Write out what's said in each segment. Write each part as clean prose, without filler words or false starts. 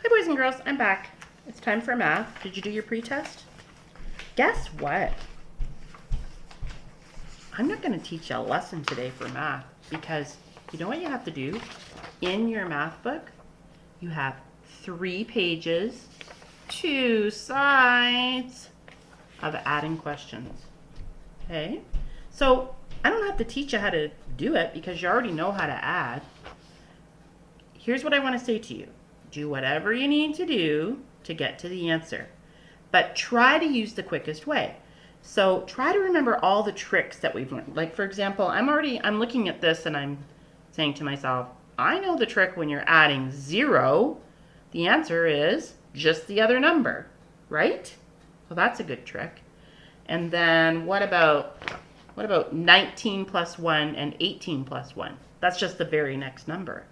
Hi boys and girls, I'm back. It's time for math. Did you do your pretest? Guess what? I'm not going to teach you a lesson today for math because you know what you have to do? In your math book, you have 3 pages, 2 sides of adding questions. Okay? So I don't have to teach you how to do it because you already know how to add. Here's what I want to say to you. Do whatever you need to do to get to the answer, but try to use the quickest way. So try to remember all the tricks that we've learned. Like for example, I'm looking at this and I'm saying to myself, I know the trick when you're adding 0, the answer is just the other number, right? So that's a good trick. And then what about 19 plus 1 and 18 plus 1? That's just the very next number.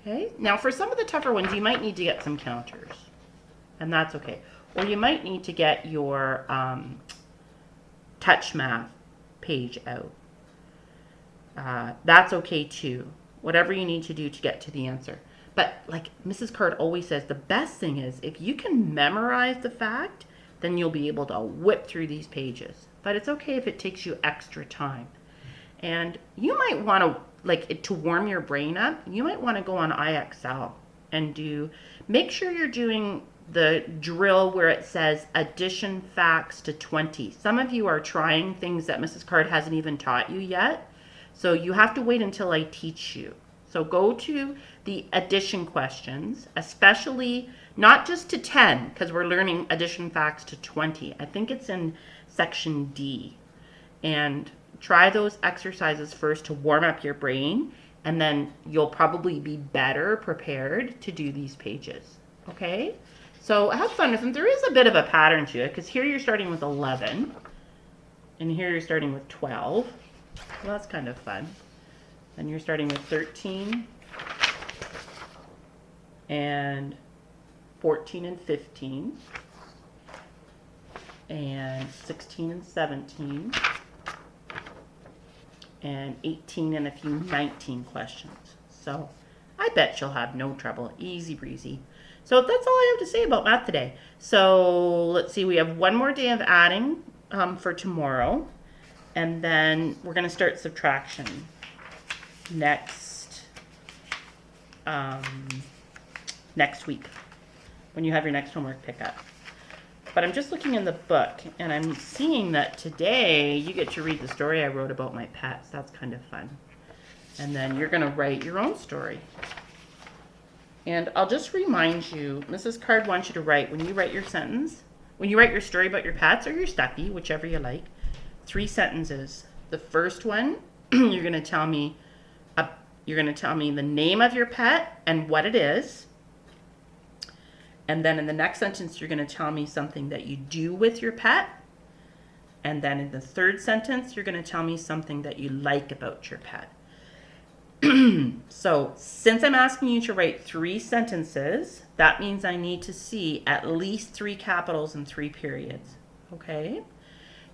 Okay, now for some of the tougher ones, you might need to get some counters, and that's okay. Or you might need to get your touch math page out. That's okay too. Whatever you need to do to get to the answer. But like Mrs. Card always says, the best thing is if you can memorize the fact, then you'll be able to whip through these pages. But it's okay if it takes you extra time. And you might want to, to warm your brain up, you might want to go on IXL and make sure you're doing the drill where it says addition facts to 20. Some of you are trying things that Mrs. Card hasn't even taught you yet. So you have to wait until I teach you. So go to the addition questions, especially not just to 10, because we're learning addition facts to 20. I think it's in section D. And try those exercises first to warm up your brain, and then you'll probably be better prepared to do these pages. Okay? So have fun with them. There is a bit of a pattern to it, because here you're starting with 11, and here you're starting with 12. Well, that's kind of fun. Then you're starting with 13, and 14 and 15, and 16 and 17, and 18 and a few 19 questions. So I bet you'll have no trouble. Easy breezy. So that's all I have to say about math today. So let's see, we have one more day of adding for tomorrow, and then we're going to start subtraction next week when you have your next homework pickup. But I'm just looking in the book, and I'm seeing that today you get to read the story I wrote about my pets. That's kind of fun. And then you're going to write your own story. And I'll just remind you, Mrs. Card wants you to write, when you write your sentence, when you write your story about your pets or your stuffy, whichever you like, 3 sentences. The first one, you're going to tell me the name of your pet and what it is. And then in the next sentence, you're going to tell me something that you do with your pet. And then in the third sentence, you're going to tell me something that you like about your pet. So since I'm asking you to write 3 sentences, that means I need to see at least 3 capitals and 3 periods. Okay?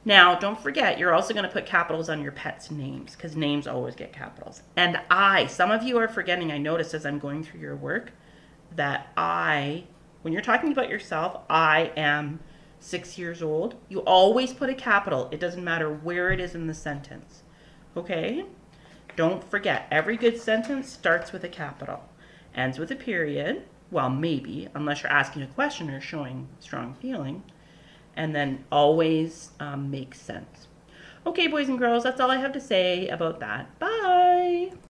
Now, don't forget, you're also going to put capitals on your pet's names, because names always get capitals. And some of you are forgetting, I noticed as I'm going through your work, that when you're talking about yourself, I am 6 years old. You always put a capital. It doesn't matter where it is in the sentence. Okay? Don't forget, every good sentence starts with a capital, ends with a period. Well, maybe, unless you're asking a question or showing strong feeling. And then always makes sense. Okay, boys and girls, that's all I have to say about that. Bye!